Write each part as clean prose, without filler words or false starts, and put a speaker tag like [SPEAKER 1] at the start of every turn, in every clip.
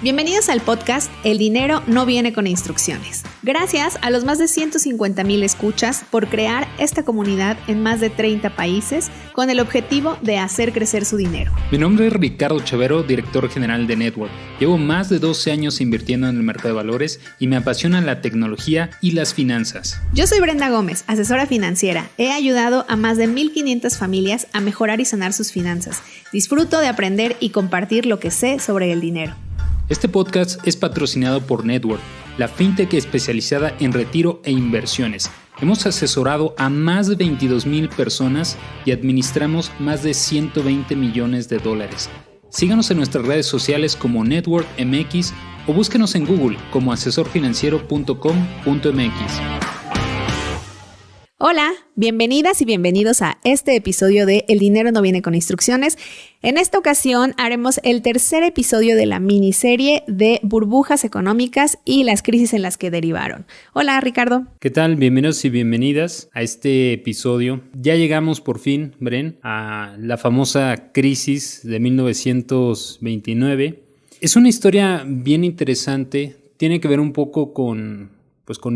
[SPEAKER 1] Bienvenidos al podcast El dinero no viene con instrucciones. Gracias a los más de 150,000 escuchas por crear esta comunidad en más de 30 países con el objetivo de hacer crecer su dinero.
[SPEAKER 2] Mi nombre es Ricardo Chavero, director general de Network. Llevo más de 12 años invirtiendo en el mercado de valores y me apasiona la tecnología y las finanzas.
[SPEAKER 1] Yo soy Brenda Gómez, asesora financiera. He ayudado a más de 1,500 familias a mejorar y sanar sus finanzas. Disfruto de aprender y compartir lo que sé sobre el dinero.
[SPEAKER 2] Este podcast es patrocinado por Network, la fintech especializada en retiro e inversiones. Hemos asesorado a más de 22,000 personas y administramos más de 120 millones de dólares. Síganos en nuestras redes sociales como Network MX o búsquenos en Google como asesorfinanciero.com.mx.
[SPEAKER 1] Hola, bienvenidas y bienvenidos a este episodio de El dinero no viene con instrucciones. En esta ocasión haremos el tercer episodio de la miniserie de burbujas económicas y las crisis en las que derivaron. Hola, Ricardo.
[SPEAKER 2] ¿Qué tal? Bienvenidos y bienvenidas a este episodio. Ya llegamos por fin, Bren, a la famosa crisis de 1929. Es una historia bien interesante, tiene que ver un poco con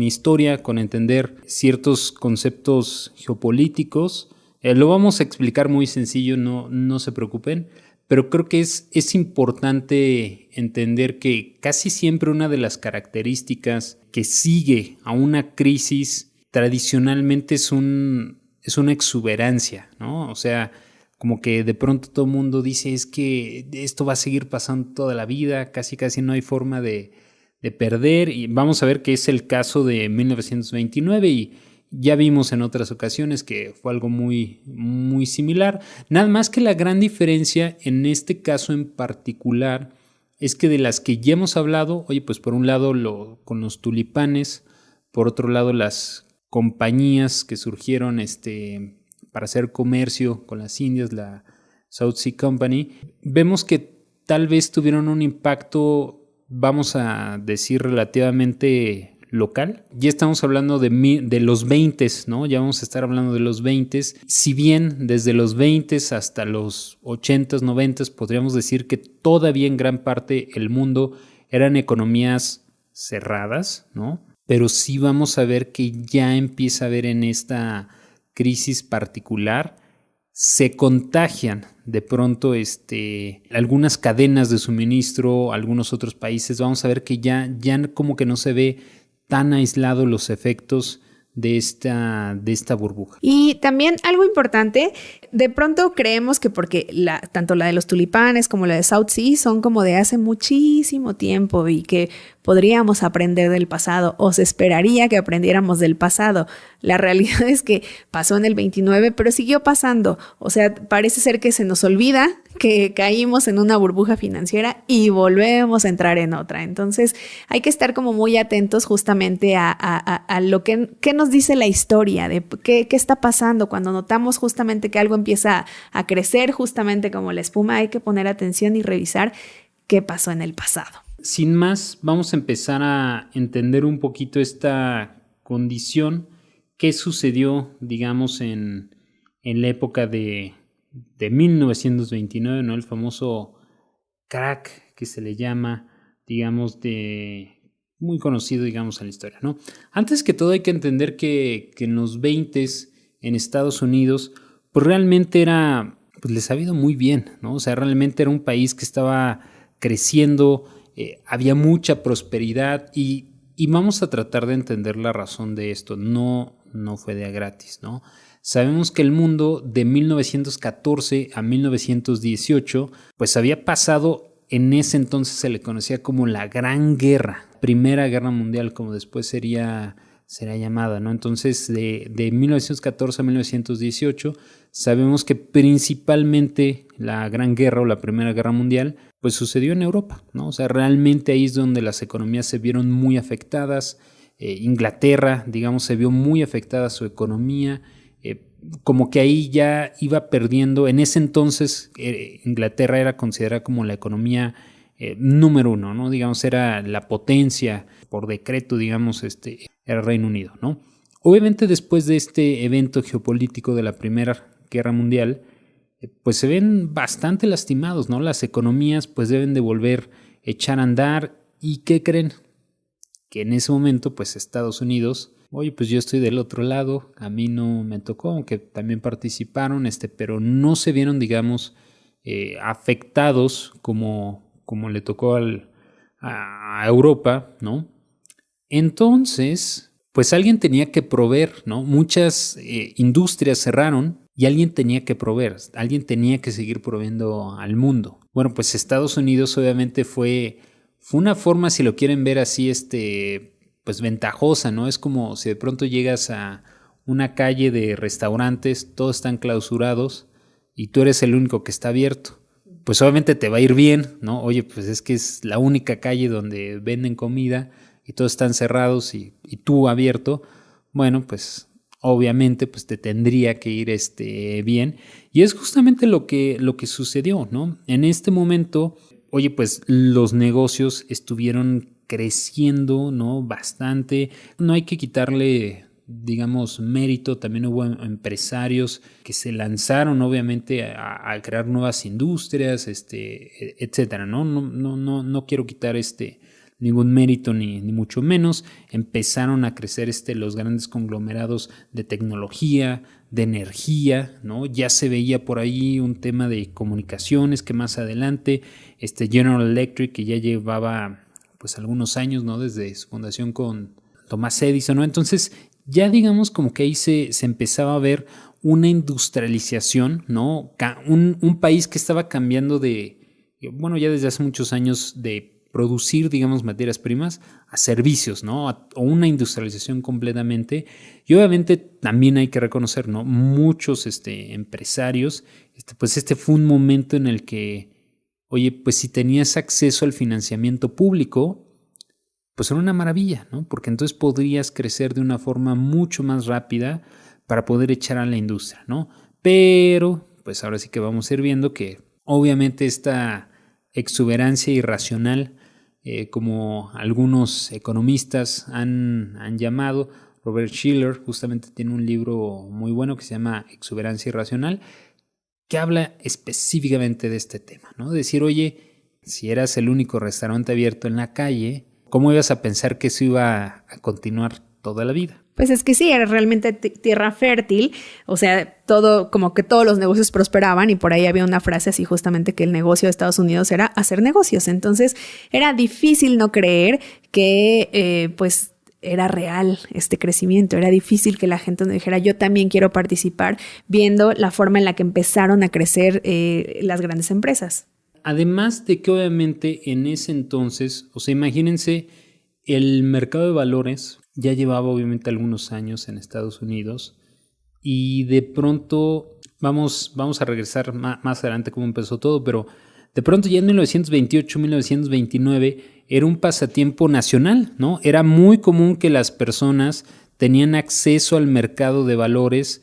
[SPEAKER 2] historia, con entender ciertos conceptos geopolíticos. Lo vamos a explicar muy sencillo, no se preocupen, pero creo que es importante entender que casi siempre una de las características que sigue a una crisis tradicionalmente es una exuberancia, ¿no? O sea, como que de pronto todo el mundo dice es que esto va a seguir pasando toda la vida, casi no hay forma de perder, y vamos a ver que es el caso de 1929 y ya vimos en otras ocasiones que fue algo muy, muy similar. Nada más que la gran diferencia en este caso en particular es que de las que ya hemos hablado, pues por un lado con los tulipanes, por otro lado las compañías que surgieron para hacer comercio con las Indias, la South Sea Company, vemos que tal vez tuvieron un impacto, vamos a decir, relativamente local. Ya estamos hablando de los 20, ¿no? Ya vamos a estar hablando de los 20. Si bien desde los 20 hasta los 80, 90 podríamos decir que todavía en gran parte el mundo eran economías cerradas, ¿no? Pero sí vamos a ver que ya empieza a haber en esta crisis particular, se contagian de pronto algunas cadenas de suministro, algunos otros países. Vamos a ver que ya como que no se ve tan aislados los efectos de esta burbuja.
[SPEAKER 1] Y también algo importante, de pronto creemos que porque tanto la de los tulipanes como la de South Sea son como de hace muchísimo tiempo y que podríamos aprender del pasado o se esperaría que aprendiéramos del pasado. La realidad es que pasó en el 29, pero siguió pasando. O sea, parece ser que se nos olvida que caímos en una burbuja financiera y volvemos a entrar en otra. Entonces hay que estar como muy atentos justamente a lo que nos dice la historia, de qué está pasando. Cuando notamos justamente que algo empieza a crecer justamente como la espuma, hay que poner atención y revisar qué pasó en el pasado.
[SPEAKER 2] Sin más, vamos a empezar a entender un poquito esta condición, qué sucedió, digamos, en la época de 1929, ¿no? El famoso crack que se le llama, digamos, muy conocido, digamos, en la historia, ¿no? Antes que todo hay que entender que en los 20s en Estados Unidos, pues realmente les ha ido muy bien, ¿no? O sea, realmente era un país que estaba creciendo, había mucha prosperidad y vamos a tratar de entender la razón de esto. No fue de a gratis, ¿no? Sabemos que el mundo de 1914 a 1918 pues había pasado, en ese entonces se le conocía como la Gran Guerra, Primera Guerra Mundial, como después será llamada, ¿no? Entonces de 1914 a 1918 sabemos que principalmente la Gran Guerra o la Primera Guerra Mundial pues sucedió en Europa, ¿no? O sea, realmente ahí es donde las economías se vieron muy afectadas. Inglaterra, digamos, se vio muy afectada su economía, como que ahí ya iba perdiendo. En ese entonces Inglaterra era considerada como la economía número uno, ¿no? Digamos, era la potencia por decreto, digamos, era Reino Unido, ¿no? Obviamente después de este evento geopolítico de la Primera Guerra Mundial, pues se ven bastante lastimados, ¿no? Las economías pues deben de volver echar a andar. ¿Y qué creen? Que en ese momento, pues Estados Unidos, oye, pues yo estoy del otro lado, a mí no me tocó, aunque también participaron, pero no se vieron, digamos, afectados como le tocó a Europa, ¿no? Entonces, pues alguien tenía que proveer, ¿no? Muchas industrias cerraron y alguien tenía que proveer, alguien tenía que seguir proveyendo al mundo. Bueno, pues Estados Unidos obviamente fue una forma, si lo quieren ver así, pues ventajosa, ¿no? Es como si de pronto llegas a una calle de restaurantes, todos están clausurados y tú eres el único que está abierto. Pues obviamente te va a ir bien, ¿no? Oye, pues es que es la única calle donde venden comida y todos están cerrados y tú abierto. Bueno, pues obviamente pues te tendría que ir bien. Y es justamente lo que sucedió, ¿no? En este momento, oye, pues los negocios estuvieron creciendo, ¿no? Bastante. No hay que quitarle, digamos, mérito. También hubo empresarios que se lanzaron, obviamente, a crear nuevas industrias, etcétera, ¿no? No quiero quitar ningún mérito ni mucho menos. Empezaron a crecer los grandes conglomerados de tecnología, de energía, ¿no? Ya se veía por ahí un tema de comunicaciones que más adelante General Electric, que ya llevaba pues algunos años, ¿no? Desde su fundación con Thomas Edison, ¿no? Entonces ya digamos como que ahí se empezaba a ver una industrialización, ¿no? Un país que estaba cambiando bueno, ya desde hace muchos años de producir, digamos, materias primas a servicios, ¿no? O una industrialización completamente. Y obviamente también hay que reconocer, ¿no? Muchos empresarios, pues fue un momento en el que, oye, pues si tenías acceso al financiamiento público, pues era una maravilla, ¿no? Porque entonces podrías crecer de una forma mucho más rápida para poder echar a la industria, ¿no? Pero, pues ahora sí que vamos a ir viendo que obviamente esta exuberancia irracional, como algunos economistas han llamado, Robert Shiller justamente tiene un libro muy bueno que se llama Exuberancia Irracional, que habla específicamente de este tema, ¿no? Decir, oye, si eras el único restaurante abierto en la calle, ¿cómo ibas a pensar que eso iba a continuar toda la vida?
[SPEAKER 1] Pues es que sí, era realmente tierra fértil, o sea, como que todos los negocios prosperaban y por ahí había una frase así justamente que el negocio de Estados Unidos era hacer negocios. Entonces era difícil no creer que pues era real este crecimiento, era difícil que la gente nos dijera yo también quiero participar, viendo la forma en la que empezaron a crecer las grandes empresas.
[SPEAKER 2] Además de que obviamente en ese entonces, o sea, imagínense, el mercado de valores ya llevaba obviamente algunos años en Estados Unidos y de pronto, vamos a regresar más adelante cómo empezó todo, pero de pronto ya en 1928, 1929 era un pasatiempo nacional, ¿no? Era muy común que las personas tenían acceso al mercado de valores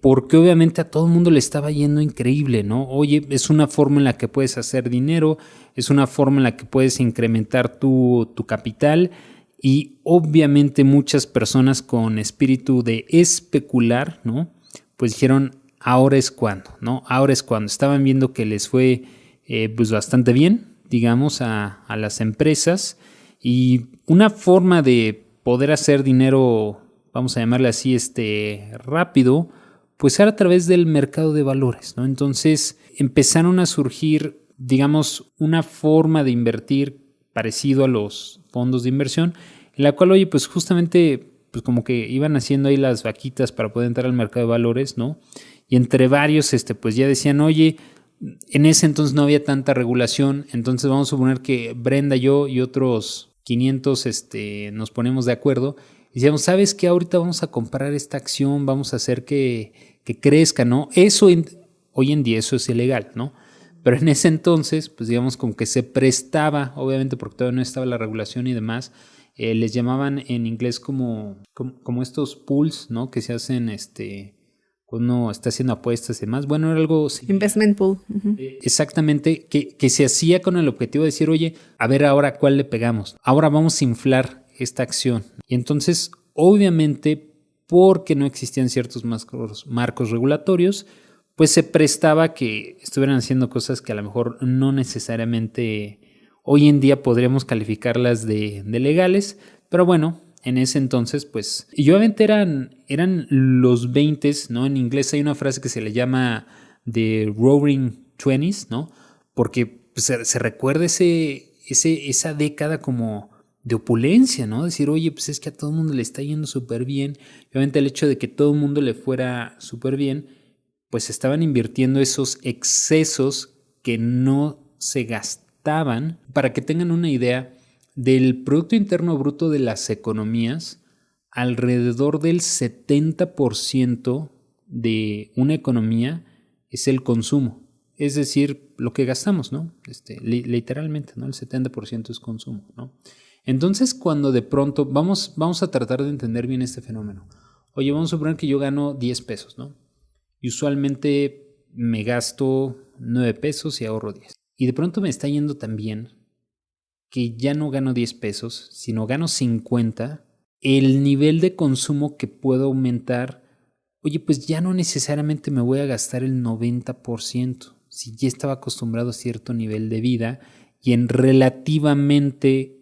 [SPEAKER 2] porque obviamente a todo el mundo le estaba yendo increíble, ¿no? Oye, es una forma en la que puedes hacer dinero, es una forma en la que puedes incrementar tu capital y obviamente muchas personas con espíritu de especular, ¿no? Pues dijeron, ahora es cuando, ¿no? Ahora es cuando. Estaban viendo que les fue pues bastante bien, digamos, a las empresas y una forma de poder hacer dinero, vamos a llamarle así, rápido, pues era a través del mercado de valores, ¿no? Entonces empezaron a surgir, digamos, una forma de invertir parecido a los fondos de inversión, en la cual, oye, pues justamente, pues como que iban haciendo ahí las vaquitas para poder entrar al mercado de valores, ¿no? Y entre varios, pues ya decían, oye, en ese entonces no había tanta regulación, entonces vamos a suponer que Brenda, yo y otros 500, nos ponemos de acuerdo y decíamos, ¿sabes qué? Ahorita vamos a comprar esta acción, vamos a hacer que crezca, ¿no? Eso hoy en día eso es ilegal, ¿no? Pero en ese entonces, pues digamos como que se prestaba, obviamente porque todavía no estaba la regulación y demás, les llamaban en inglés como estos pools, ¿no? Que se hacen, cuando uno está haciendo apuestas y demás. Bueno, era algo...
[SPEAKER 1] Investment pool. Uh-huh.
[SPEAKER 2] Exactamente, que se hacía con el objetivo de decir, oye, a ver ahora cuál le pegamos. Ahora vamos a inflar esta acción. Y entonces, obviamente, porque no existían ciertos marcos regulatorios, pues se prestaba que estuvieran haciendo cosas que a lo mejor no necesariamente Hoy en día podríamos calificarlas de legales, pero bueno, en ese entonces, pues, y obviamente eran los 20s, ¿no? En inglés hay una frase que se le llama The Roaring Twenties, ¿no? Porque pues, se recuerda esa década como de opulencia, ¿no? Decir, oye, pues es que a todo el mundo le está yendo súper bien. Y obviamente el hecho de que todo el mundo le fuera súper bien, pues estaban invirtiendo esos excesos que no se gastaban. Para que tengan una idea, del Producto Interno Bruto de las economías, alrededor del 70% de una economía es el consumo. Es decir, lo que gastamos, ¿no? Literalmente, ¿no? El 70% es consumo, ¿no? Entonces, cuando de pronto, vamos a tratar de entender bien este fenómeno. Oye, vamos a suponer que yo gano 10 pesos, ¿no? Y usualmente me gasto 9 pesos y ahorro 10. Y de pronto me está yendo tan bien que ya no gano 10 pesos, sino gano 50, el nivel de consumo que puedo aumentar, oye, pues ya no necesariamente me voy a gastar el 90%, si ya estaba acostumbrado a cierto nivel de vida y en relativamente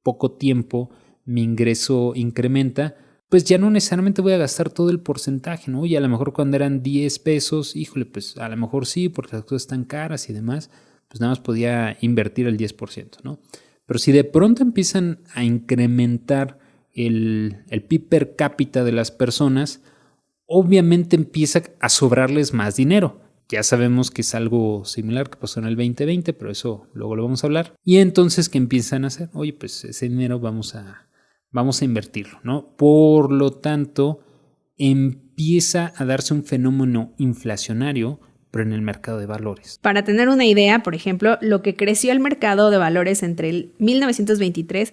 [SPEAKER 2] poco tiempo mi ingreso incrementa, pues ya no necesariamente voy a gastar todo el porcentaje, ¿no? Y a lo mejor cuando eran 10 pesos, híjole, pues a lo mejor sí, porque las cosas están caras y demás, pues nada más podía invertir el 10%, ¿no? Pero si de pronto empiezan a incrementar el PIB per cápita de las personas, obviamente empieza a sobrarles más dinero. Ya sabemos que es algo similar que pasó en el 2020, pero eso luego lo vamos a hablar. Y entonces, ¿qué empiezan a hacer? Oye, pues ese dinero vamos a invertirlo, ¿no? Por lo tanto, empieza a darse un fenómeno inflacionario, pero en el mercado de valores.
[SPEAKER 1] Para tener una idea, por ejemplo, lo que creció el mercado de valores entre el 1923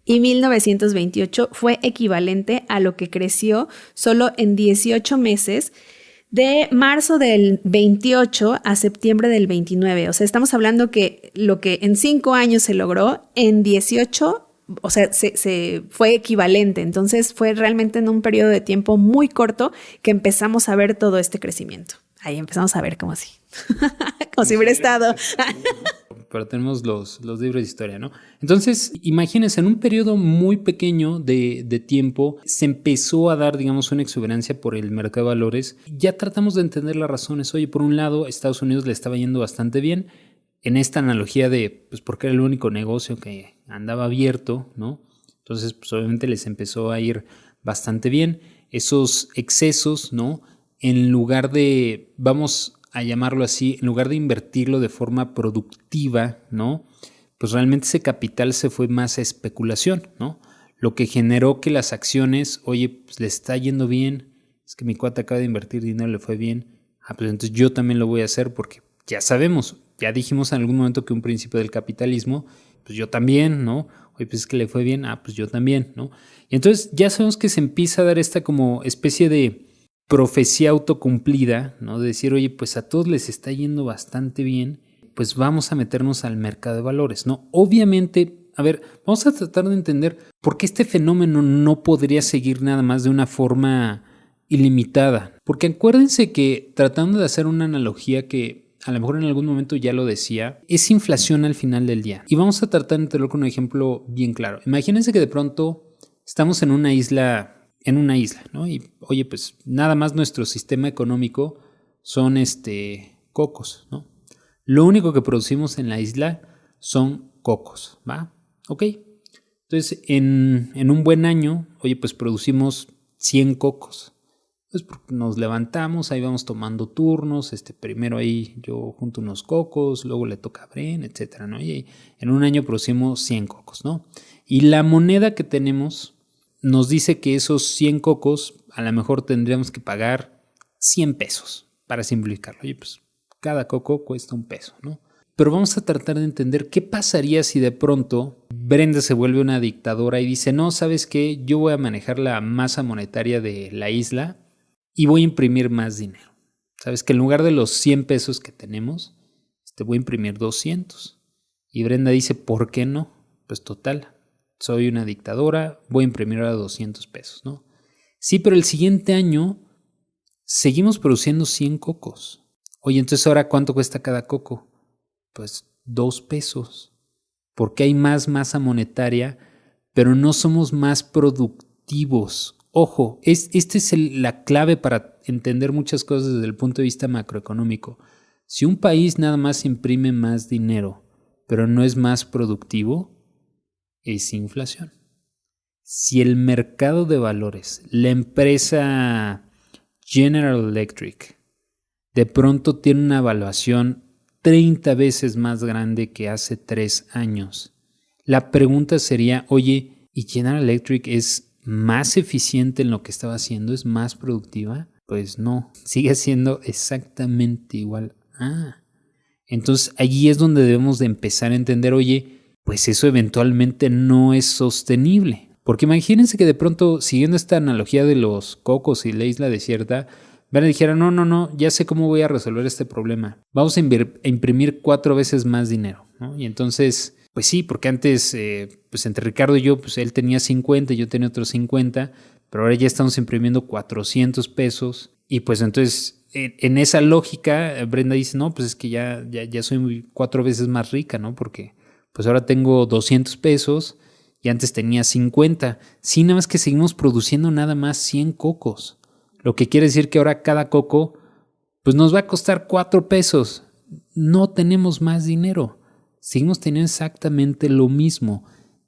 [SPEAKER 1] y 1928 fue equivalente a lo que creció solo en 18 meses de marzo del 28 a septiembre del 29. O sea, estamos hablando que lo que en 5 años se logró, en 18, o sea, se fue equivalente. Entonces fue realmente en un periodo de tiempo muy corto que empezamos a ver todo este crecimiento. Ahí empezamos a ver como si hubiera estado.
[SPEAKER 2] Pero tenemos los libros de historia, ¿no? Entonces, imagínense, en un periodo muy pequeño de tiempo se empezó a dar, digamos, una exuberancia por el mercado de valores. Ya tratamos de entender las razones. Oye, por un lado, Estados Unidos le estaba yendo bastante bien en esta analogía de, pues, porque era el único negocio que andaba abierto, ¿no? Entonces, pues, obviamente les empezó a ir bastante bien. Esos excesos, ¿no? En lugar de, vamos a llamarlo así, en lugar de invertirlo de forma productiva, ¿no? Pues realmente ese capital se fue más a especulación, ¿no? Lo que generó que las acciones, oye, pues le está yendo bien, es que mi cuate acaba de invertir dinero, le fue bien, pues entonces yo también lo voy a hacer porque ya sabemos, ya dijimos en algún momento que un principio del capitalismo, pues yo también, ¿no? Oye, pues es que le fue bien, pues yo también, ¿no? Y entonces ya sabemos que se empieza a dar esta como especie de profecía autocumplida, ¿no? De decir, oye, pues a todos les está yendo bastante bien, pues vamos a meternos al mercado de valores, ¿no? Obviamente, a ver, vamos a tratar de entender por qué este fenómeno no podría seguir nada más de una forma ilimitada. Porque acuérdense que, tratando de hacer una analogía que a lo mejor en algún momento ya lo decía, es inflación al final del día. Y vamos a tratar de tenerlo con un ejemplo bien claro. Imagínense que de pronto estamos en una isla, ¿no? Y oye, pues nada más nuestro sistema económico son cocos, ¿no? Lo único que producimos en la isla son cocos, ¿va? Ok. Entonces, en un buen año, oye, pues producimos 100 cocos. Pues nos levantamos, ahí vamos tomando turnos, primero ahí yo junto unos cocos, luego le toca a Bren, etcétera, ¿no? Y en un año producimos 100 cocos, ¿no? Y la moneda que tenemos nos dice que esos 100 cocos a lo mejor tendríamos que pagar 100 pesos, para simplificarlo. Oye, pues cada coco cuesta un peso, ¿no? Pero vamos a tratar de entender qué pasaría si de pronto Brenda se vuelve una dictadora y dice, no, ¿sabes qué? Yo voy a manejar la masa monetaria de la isla y voy a imprimir más dinero. ¿Sabes? Que en lugar de los 100 pesos que tenemos, voy a imprimir 200. Y Brenda dice, ¿por qué no? Pues total, soy una dictadora, voy a imprimir ahora 200 pesos, ¿no? Sí, pero el siguiente año seguimos produciendo 100 cocos. Oye, entonces ahora ¿cuánto cuesta cada coco? Pues 2 pesos. porque hay más masa monetaria, pero no somos más productivos. Ojo, esta es la clave para entender muchas cosas desde el punto de vista macroeconómico. Si un país nada más imprime más dinero, pero no es más productivo, es inflación. Si el mercado de valores, la empresa General Electric, de pronto tiene una evaluación 30 veces más grande que hace 3 años, la pregunta sería, oye, ¿y General Electric es más eficiente en lo que estaba haciendo? ¿Es más productiva? Pues no, sigue siendo exactamente igual. Entonces allí es donde debemos de empezar a entender, oye, pues eso eventualmente no es sostenible. Porque imagínense que de pronto, siguiendo esta analogía de los cocos y la isla desierta, van a dijera, no, ya sé cómo voy a resolver este problema. Vamos a imprimir 4 veces más dinero, ¿no? Y entonces, pues sí, porque antes, pues entre Ricardo y yo, pues él tenía 50, yo tenía otros 50, pero ahora ya estamos imprimiendo 400 pesos. Y pues entonces, en esa lógica, Brenda dice, no, pues es que ya soy 4 veces más rica, ¿no? Porque pues ahora tengo 200 pesos y antes tenía 50. Sí, nada más que seguimos produciendo nada más 100 cocos. Lo que quiere decir que ahora cada coco pues nos va a costar 4 pesos. No tenemos más dinero. Seguimos teniendo exactamente lo mismo.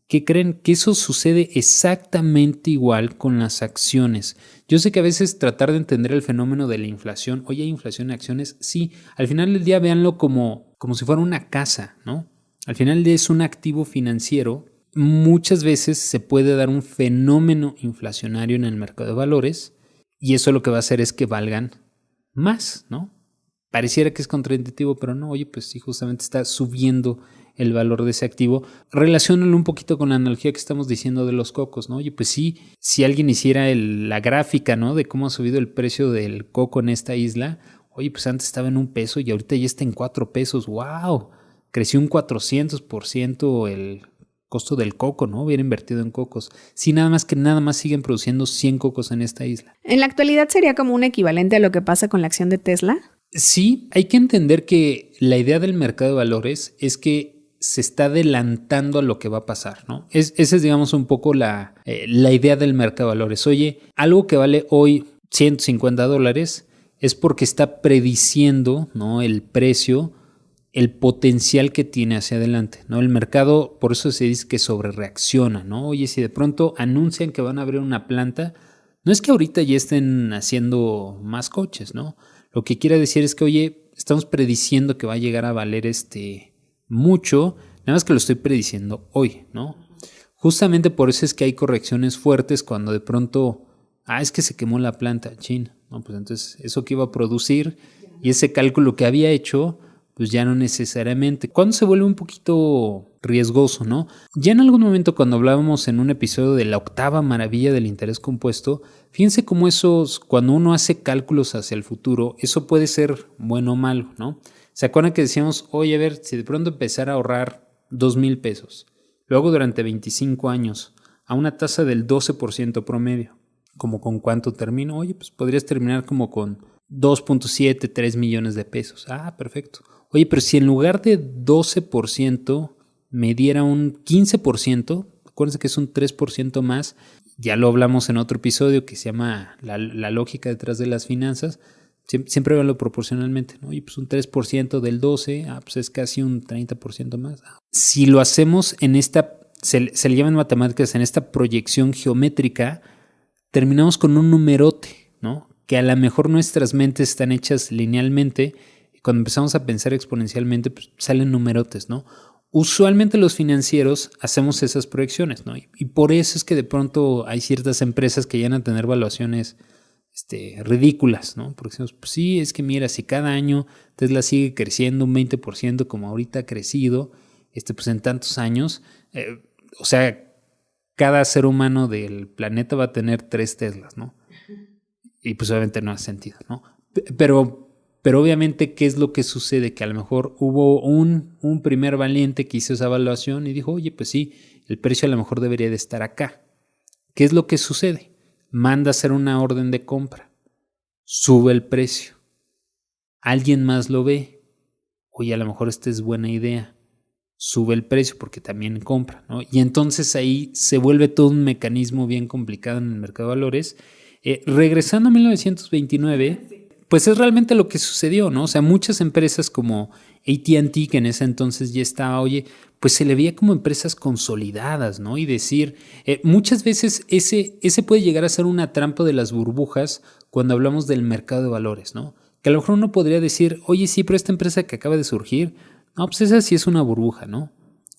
[SPEAKER 2] ¿Qué creen? Que eso sucede exactamente igual con las acciones. Yo sé que a veces tratar de entender el fenómeno de la inflación, oye, ¿hay inflación en acciones? Sí, al final del día véanlo como si fuera una casa, ¿no? Al final del día es un activo financiero. Muchas veces se puede dar un fenómeno inflacionario en el mercado de valores y eso lo que va a hacer es que valgan más, ¿no? Pareciera que es contraintuitivo, pero no, oye, pues sí, justamente está subiendo el valor de ese activo. Relaciónalo un poquito con la analogía que estamos diciendo de los cocos, ¿no? Oye, pues sí, si alguien hiciera la gráfica, ¿no? De cómo ha subido el precio del coco en esta isla, oye, pues antes estaba en 1 peso y ahorita ya está en 4 pesos, ¡wow! Creció un 400% el costo del coco, ¿no? Hubiera invertido en cocos. Sí, nada más siguen produciendo 100 cocos en esta isla.
[SPEAKER 1] ¿En la actualidad sería como un equivalente a lo que pasa con la acción de Tesla?
[SPEAKER 2] Sí, hay que entender que la idea del mercado de valores es que se está adelantando a lo que va a pasar, ¿no? Esa es, digamos, un poco la idea del mercado de valores. Oye, algo que vale hoy $150 es porque está prediciendo, ¿no? El precio, el potencial que tiene hacia adelante, ¿no? El mercado, por eso se dice que sobrereacciona, ¿no? Oye, si de pronto anuncian que van a abrir una planta, no es que ahorita ya estén haciendo más coches, ¿no? Lo que quiere decir es que, oye, estamos prediciendo que va a llegar a valer mucho, nada más que lo estoy prediciendo hoy, ¿no? Justamente por eso es que hay correcciones fuertes cuando de pronto, es que se quemó la planta, chin, ¿no? Pues entonces eso que iba a producir y ese cálculo que había hecho, pues ya no necesariamente. Cuando se vuelve un poquito riesgoso, ¿no? Ya en algún momento cuando hablábamos en un episodio de la 8ª maravilla del interés compuesto, fíjense cómo cuando uno hace cálculos hacia el futuro, eso puede ser bueno o malo, ¿no? ¿Se acuerdan que decíamos, oye, a ver, si de pronto empezara a ahorrar 2,000 pesos, luego durante 25 años, a una tasa del 12% promedio, ¿como con cuánto termino? Oye, pues podrías terminar como con 2.7, 3 millones de pesos. Perfecto. Oye, pero si en lugar de 12% me diera un 15%, acuérdense que es un 3% más, ya lo hablamos en otro episodio que se llama la lógica detrás de las finanzas, siempre véanlo proporcionalmente, ¿no? Oye, pues un 3% del 12, pues es casi un 30% más. Si lo hacemos en se le llaman matemáticas, en esta proyección geométrica, terminamos con un numerote, ¿no? Que a lo mejor nuestras mentes están hechas linealmente y cuando empezamos a pensar exponencialmente, pues salen numerotes, ¿no? Usualmente los financieros hacemos esas proyecciones, ¿no? Y por eso es que de pronto hay ciertas empresas que llegan a tener valuaciones ridículas, ¿no? Porque decimos, pues sí, es que mira, si cada año Tesla sigue creciendo un 20% como ahorita ha crecido, pues en tantos años, o sea, cada ser humano del planeta va a tener 3 Teslas, ¿no? Y pues obviamente no hace sentido, ¿no? Pero obviamente, ¿qué es lo que sucede? Que a lo mejor hubo un primer valiente que hizo esa evaluación y dijo, oye, pues sí, el precio a lo mejor debería de estar acá. ¿Qué es lo que sucede? Manda a hacer una orden de compra. Sube el precio. Alguien más lo ve. Oye, a lo mejor esta es buena idea. sube el precio porque también compra, ¿no? Y entonces ahí se vuelve todo un mecanismo bien complicado en el mercado de valores. Regresando a 1929, pues es realmente lo que sucedió, ¿no? O sea, muchas empresas como AT&T, que en ese entonces ya estaba, oye, pues se le veía como empresas consolidadas, ¿no? Y decir, muchas veces ese puede llegar a ser una trampa de las burbujas cuando hablamos del mercado de valores, ¿no? Que a lo mejor uno podría decir, oye, sí, pero esta empresa que acaba de surgir, no, pues esa sí es una burbuja, ¿no?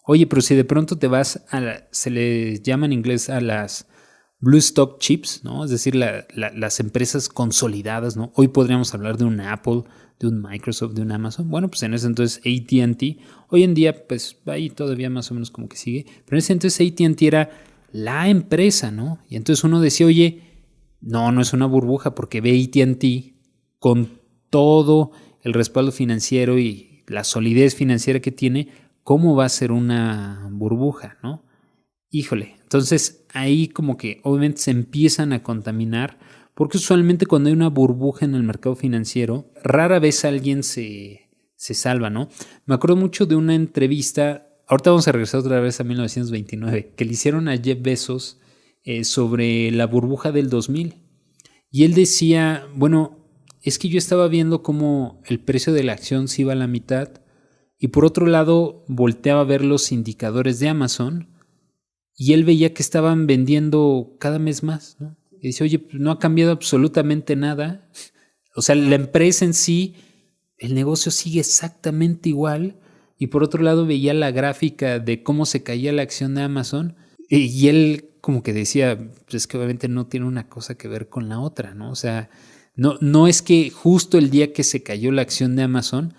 [SPEAKER 2] Oye, pero si de pronto te vas se le llama en inglés a las Blue Stock Chips, ¿no? Es decir, las empresas consolidadas, ¿no? Hoy podríamos hablar de un Apple, de un Microsoft, de un Amazon. Bueno, pues en ese entonces AT&T, hoy en día, pues ahí todavía más o menos como que sigue, pero en ese entonces AT&T era la empresa, ¿no? Y entonces uno decía, oye, no es una burbuja porque ve AT&T con todo el respaldo financiero y la solidez financiera que tiene, ¿cómo va a ser una burbuja, no? Híjole, entonces ahí como que obviamente se empiezan a contaminar, porque usualmente cuando hay una burbuja en el mercado financiero, rara vez alguien se salva, ¿no? Me acuerdo mucho de una entrevista, ahorita vamos a regresar otra vez a 1929, que le hicieron a Jeff Bezos sobre la burbuja del 2000. Y él decía, bueno, es que yo estaba viendo cómo el precio de la acción se iba a la mitad y por otro lado volteaba a ver los indicadores de Amazon y él veía que estaban vendiendo cada mes más, ¿no? Y dice, oye, pues no ha cambiado absolutamente nada. O sea, la empresa en sí, el negocio sigue exactamente igual. Y por otro lado veía la gráfica de cómo se caía la acción de Amazon y él como que decía, pues es que obviamente no tiene una cosa que ver con la otra, ¿no? O sea, no es que justo el día que se cayó la acción de Amazon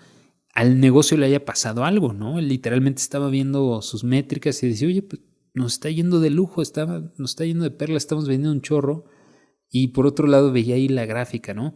[SPEAKER 2] al negocio le haya pasado algo, ¿no? Él literalmente estaba viendo sus métricas y decía, oye, pues nos está yendo de lujo, nos está yendo de perla, estamos vendiendo un chorro. Y por otro lado veía ahí la gráfica, ¿no?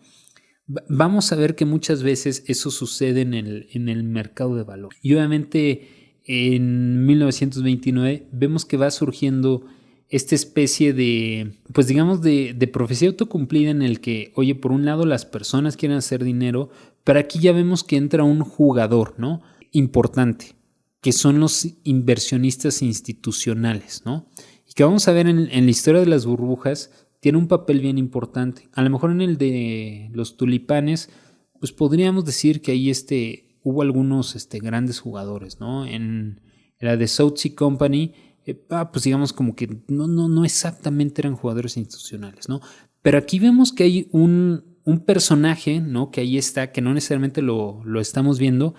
[SPEAKER 2] Vamos a ver que muchas veces eso sucede en el mercado de valor. Y obviamente en 1929 vemos que va surgiendo esta especie de, pues digamos, de profecía autocumplida en el que, oye, por un lado las personas quieren hacer dinero, pero aquí ya vemos que entra un jugador, ¿no? Importante, que son los inversionistas institucionales, ¿no? Y que vamos a ver en la historia de las burbujas, tiene un papel bien importante. A lo mejor en el de los tulipanes, pues podríamos decir que ahí hubo algunos grandes jugadores, ¿no? En la de South Sea Company, pues digamos como que no exactamente eran jugadores institucionales, ¿no? Pero aquí vemos que hay un personaje, ¿no? Que ahí está, que no necesariamente lo estamos viendo,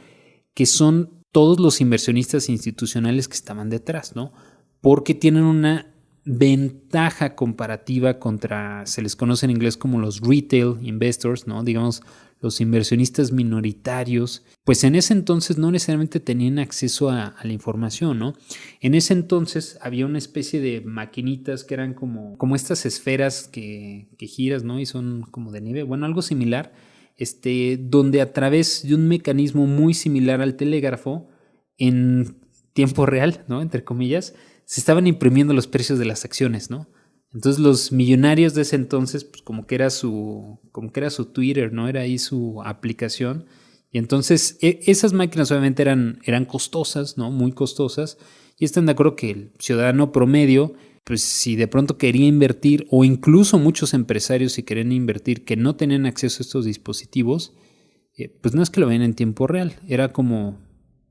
[SPEAKER 2] que son todos los inversionistas institucionales que estaban detrás, ¿no? Porque tienen una ventaja comparativa contra, se les conoce en inglés como los retail investors, ¿no? Digamos, los inversionistas minoritarios, pues en ese entonces no necesariamente tenían acceso a la información, ¿no? En ese entonces había una especie de maquinitas que eran como estas esferas que giras, ¿no? Y son como de nieve, bueno, algo similar, donde a través de un mecanismo muy similar al telégrafo, en tiempo real, ¿no? Entre comillas, se estaban imprimiendo los precios de las acciones, ¿no? Entonces los millonarios de ese entonces, pues como que era su Twitter, ¿no? Era ahí su aplicación. Y entonces esas máquinas obviamente eran costosas, ¿no? Muy costosas. Y están de acuerdo que el ciudadano promedio, pues si de pronto quería invertir, o incluso muchos empresarios si querían invertir que no tenían acceso a estos dispositivos, pues no es que lo vean en tiempo real. Era como,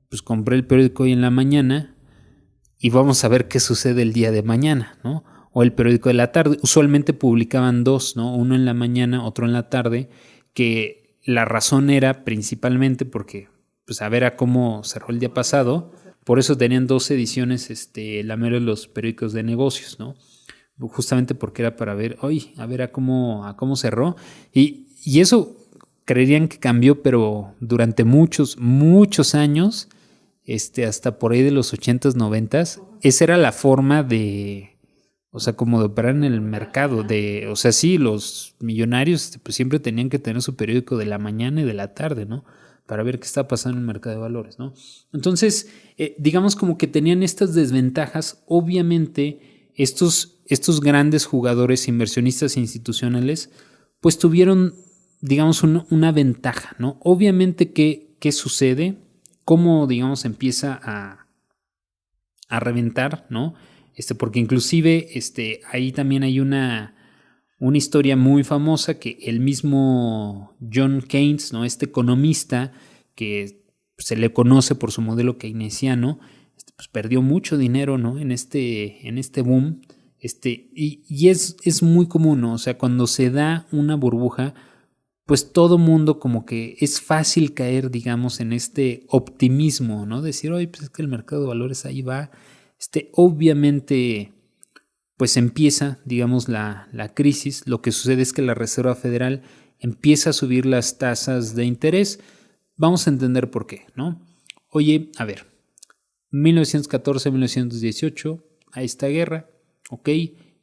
[SPEAKER 2] pues compré el periódico hoy en la mañana y vamos a ver qué sucede el día de mañana, ¿no? O el periódico de la tarde. Usualmente publicaban dos, ¿no? Uno en la mañana, otro en la tarde, que la razón era principalmente porque, pues a ver a cómo cerró el día pasado. Por eso tenían dos ediciones, la mera de los periódicos de negocios, ¿no? Justamente porque era para ver, oye, a ver a cómo cerró. Y eso creerían que cambió, pero durante muchos, muchos años, hasta por ahí de los 80s, 90s, esa era la forma de, o sea, como de operar en el mercado, o sea, sí, los millonarios pues siempre tenían que tener su periódico de la mañana y de la tarde, ¿no? Para ver qué está pasando en el mercado de valores, ¿no? Entonces, digamos como que tenían estas desventajas. Obviamente, estos grandes jugadores inversionistas institucionales, pues tuvieron, digamos, una ventaja, ¿no? Obviamente, ¿qué sucede? ¿Cómo, digamos, empieza a reventar, ¿no? Porque inclusive ahí también hay una historia muy famosa que el mismo John Keynes, ¿no? Este economista que se le conoce por su modelo keynesiano, pues perdió mucho dinero, ¿no? En este boom. Y es muy común, ¿no? O sea, cuando se da una burbuja, pues todo mundo como que es fácil caer, digamos, en este optimismo, ¿no? Decir, oye, pues es que el mercado de valores ahí va. Obviamente, pues empieza, digamos, la crisis. Lo que sucede es que la Reserva Federal empieza a subir las tasas de interés. Vamos a entender por qué, ¿no? Oye, a ver, 1914-1918, hay esta guerra, ok,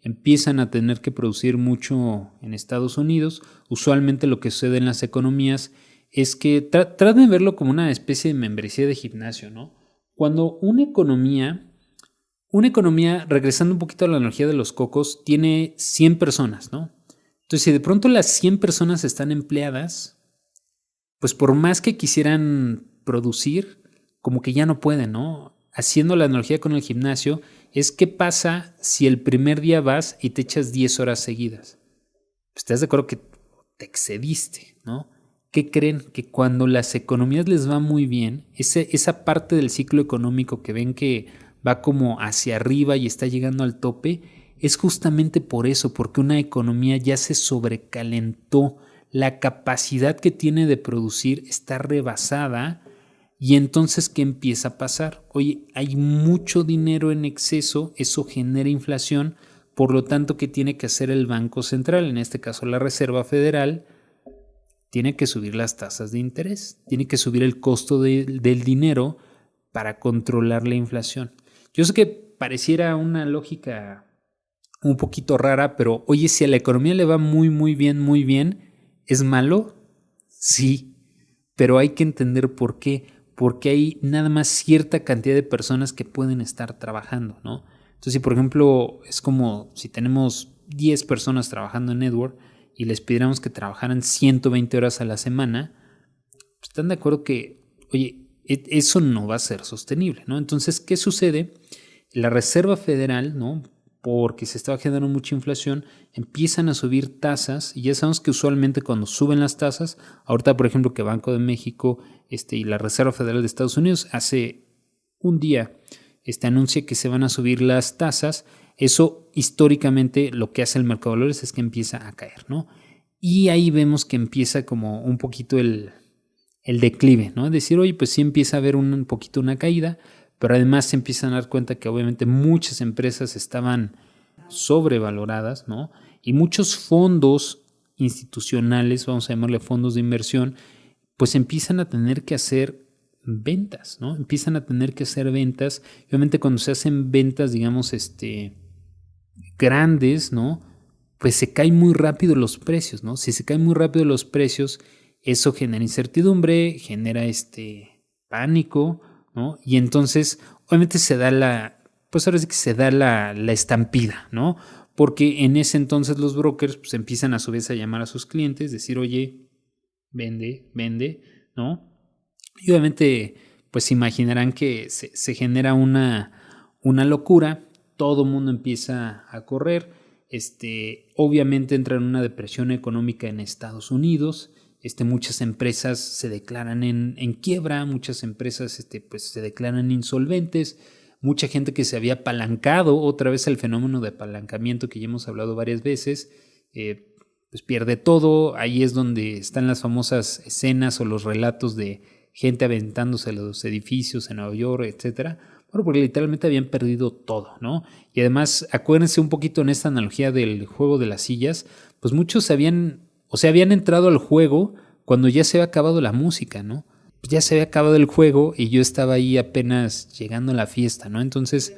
[SPEAKER 2] empiezan a tener que producir mucho en Estados Unidos. Usualmente lo que sucede en las economías es que traten de verlo como una especie de membresía de gimnasio, ¿no? Cuando una economía, regresando un poquito a la analogía de los cocos, tiene 100 personas, ¿no? Entonces, si de pronto las 100 personas están empleadas, pues por más que quisieran producir, como que ya no pueden, ¿no? Haciendo la analogía con el gimnasio, es qué pasa si el primer día vas y te echas 10 horas seguidas. Pues te das de acuerdo que te excediste, ¿no? ¿Qué creen? Que cuando las economías les va muy bien, esa parte del ciclo económico que ven que va como hacia arriba y está llegando al tope, es justamente por eso, porque una economía ya se sobrecalentó, la capacidad que tiene de producir está rebasada. Y entonces, ¿qué empieza a pasar? Oye, hay mucho dinero en exceso, eso genera inflación, por lo tanto, ¿qué tiene que hacer el Banco Central? En este caso, la Reserva Federal, tiene que subir las tasas de interés, tiene que subir el costo del dinero para controlar la inflación. Yo sé que pareciera una lógica un poquito rara, pero oye, si a la economía le va muy bien, ¿es malo? Sí, pero hay que entender por qué. Porque hay nada más cierta cantidad de personas que pueden estar trabajando, ¿no? Entonces, si por ejemplo es como si tenemos 10 personas trabajando en Network y les pidiéramos que trabajaran 120 horas a la semana, pues están de acuerdo que, oye, eso no va a ser sostenible, ¿no? Entonces, ¿qué sucede? La Reserva Federal, ¿no? Porque se estaba generando mucha inflación, empiezan a subir tasas y ya sabemos que usualmente cuando suben las tasas, ahorita por ejemplo que Banco de México y la Reserva Federal de Estados Unidos hace un día anuncia que se van a subir las tasas, eso históricamente lo que hace el mercado de valores es que empieza a caer, ¿no? Y ahí vemos que empieza como un poquito el declive, ¿no? Es decir, oye, pues sí empieza a haber un poquito una caída, pero además se empiezan a dar cuenta que obviamente muchas empresas estaban sobrevaloradas, ¿no? Y muchos fondos institucionales, vamos a llamarle fondos de inversión, pues empiezan a tener que hacer ventas, ¿no? Empiezan a tener que hacer ventas. Y obviamente cuando se hacen ventas, digamos, grandes, ¿no? Pues se caen muy rápido los precios, ¿no? Si se caen muy rápido los precios, eso genera incertidumbre, genera pánico, ¿no? Y entonces, obviamente se da pues ahora sí que se da la estampida, ¿no? Porque en ese entonces los brokers pues empiezan a su vez a llamar a sus clientes, decir, oye, vende, ¿no? Y obviamente, pues imaginarán que se genera una locura, todo el mundo empieza a correr, obviamente entra en una depresión económica en Estados Unidos. Muchas empresas se declaran en quiebra, muchas empresas pues se declaran insolventes, mucha gente que se había apalancado, otra vez el fenómeno de apalancamiento que ya hemos hablado varias veces, pues pierde todo. Ahí es donde están las famosas escenas o los relatos de gente aventándose a los edificios en Nueva York, etcétera. Bueno, porque literalmente habían perdido todo, ¿no? Y además, acuérdense un poquito en esta analogía del juego de las sillas, pues muchos habían entrado al juego cuando ya se había acabado la música, ¿no? Pues ya se había acabado el juego y yo estaba ahí apenas llegando a la fiesta, ¿no? Entonces,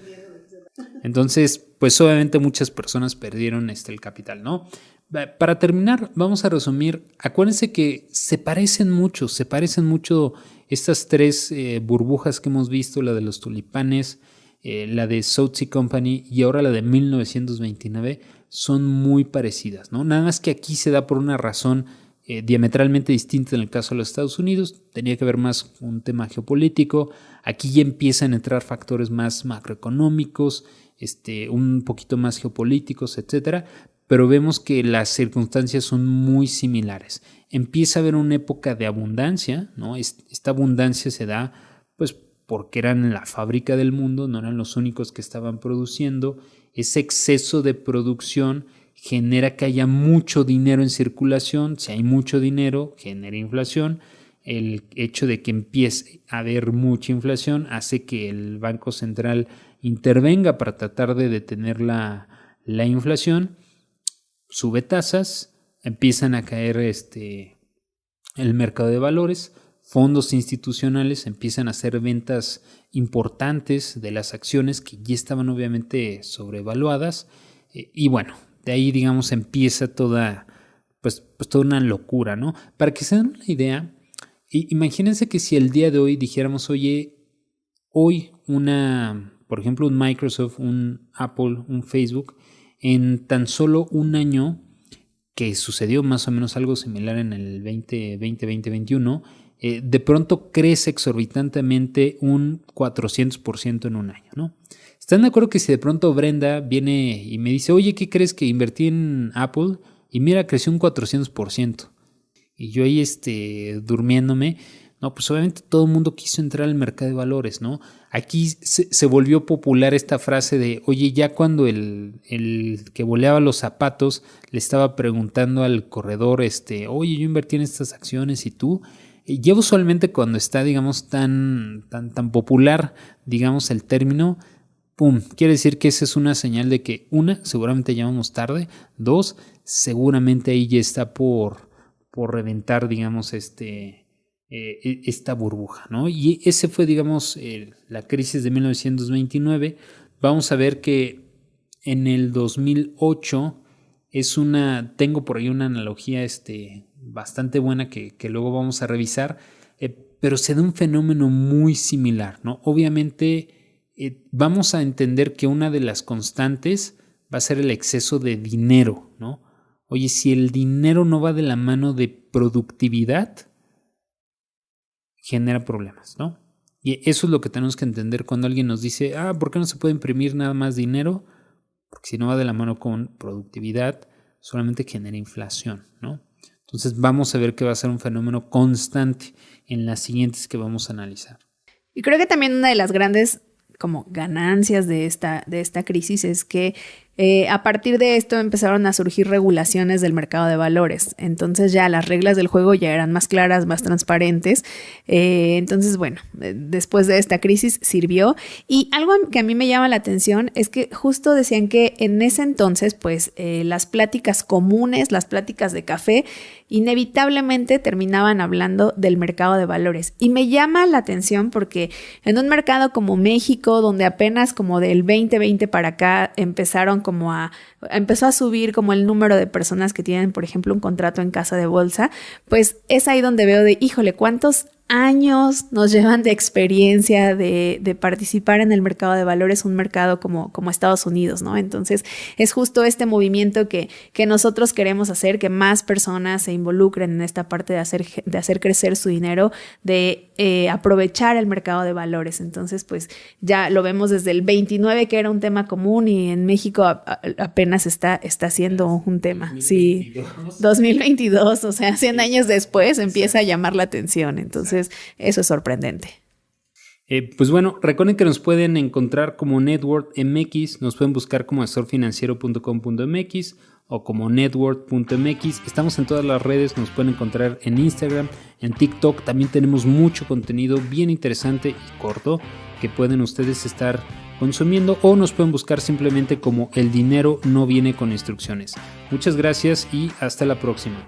[SPEAKER 2] pues obviamente muchas personas perdieron el capital, ¿no? Para terminar, vamos a resumir. Acuérdense que se parecen mucho estas tres burbujas que hemos visto, la de los tulipanes, la de Southsea Company y ahora la de 1929, son muy parecidas, ¿no? Nada más que aquí se da por una razón diametralmente distinta en el caso de los Estados Unidos. Tenía que ver más con un tema geopolítico. Aquí ya empiezan a entrar factores más macroeconómicos, un poquito más geopolíticos, etcétera. Pero vemos que las circunstancias son muy similares. Empieza a haber una época de abundancia, ¿no? Esta abundancia se da pues porque eran la fábrica del mundo, no eran los únicos que estaban produciendo. Ese exceso de producción genera que haya mucho dinero en circulación. Si hay mucho dinero, genera inflación. El hecho de que empiece a haber mucha inflación hace que el Banco Central intervenga para tratar de detener la inflación. Sube tasas, empiezan a caer el mercado de valores, fondos institucionales empiezan a hacer ventas importantes de las acciones que ya estaban obviamente sobrevaluadas, y bueno, de ahí digamos empieza toda una locura, ¿no? Para que se den una idea, imagínense que si el día de hoy dijéramos, oye, hoy por ejemplo un Microsoft, un Apple, un Facebook, en tan solo un año, que sucedió más o menos algo similar en el 2020-2021, de pronto crece exorbitantemente un 400% en un año, ¿no? ¿Están de acuerdo que si de pronto Brenda viene y me dice, oye, ¿qué crees que invertí en Apple? Y mira, creció un 400%. Y yo ahí durmiéndome. No, pues obviamente todo el mundo quiso entrar al mercado de valores, ¿no? Aquí se volvió popular esta frase de, oye, ya cuando el que boleaba los zapatos le estaba preguntando al corredor, oye, yo invertí en estas acciones y tú. Y ya usualmente cuando está, digamos, tan popular, digamos, el término, ¡pum! Quiere decir que esa es una señal de que, una, seguramente ya vamos tarde, dos, seguramente ahí ya está por reventar, digamos, esta burbuja, ¿no? Y ese fue, digamos, la crisis de 1929. Vamos a ver que en el 2008 tengo por ahí una analogía bastante buena que luego vamos a revisar, pero se da un fenómeno muy similar, ¿no? Obviamente vamos a entender que una de las constantes va a ser el exceso de dinero, ¿no? Oye, si el dinero no va de la mano de productividad, genera problemas, ¿no? Y eso es lo que tenemos que entender cuando alguien nos dice, ¿por qué no se puede imprimir nada más dinero? Porque si no va de la mano con productividad, solamente genera inflación, ¿no? Entonces vamos a ver que va a ser un fenómeno constante en las siguientes que vamos a analizar.
[SPEAKER 1] Y creo que también una de las grandes como ganancias de esta crisis es que a partir de esto empezaron a surgir regulaciones del mercado de valores. Entonces ya las reglas del juego ya eran más claras, más transparentes. Entonces, bueno, después de esta crisis sirvió. Y algo que a mí me llama la atención es que justo decían que en ese entonces, pues las pláticas comunes, las pláticas de café, inevitablemente terminaban hablando del mercado de valores. Y me llama la atención porque en un mercado como México, donde apenas como del 2020 para acá empezó a subir como el número de personas que tienen, por ejemplo, un contrato en casa de bolsa, pues es ahí donde veo híjole, ¿cuántos años nos llevan de experiencia de participar en el mercado de valores, un mercado como Estados Unidos, ¿no? Entonces es justo este movimiento que nosotros queremos hacer, que más personas se involucren en esta parte de hacer crecer su dinero, de aprovechar el mercado de valores. Entonces pues ya lo vemos desde el 29 que era un tema común y en México apenas está siendo un tema. 2022. Sí, 2022, o sea, 100 años después empieza a llamar la atención. Entonces eso es sorprendente.
[SPEAKER 2] Pues bueno, recuerden que nos pueden encontrar como Network MX, nos pueden buscar como asesorfinanciero.com.mx o como network.mx. Estamos en todas las redes, nos pueden encontrar en Instagram, en TikTok. También tenemos mucho contenido bien interesante y corto que pueden ustedes estar consumiendo, o nos pueden buscar simplemente como El Dinero No Viene con Instrucciones. Muchas gracias y hasta la próxima.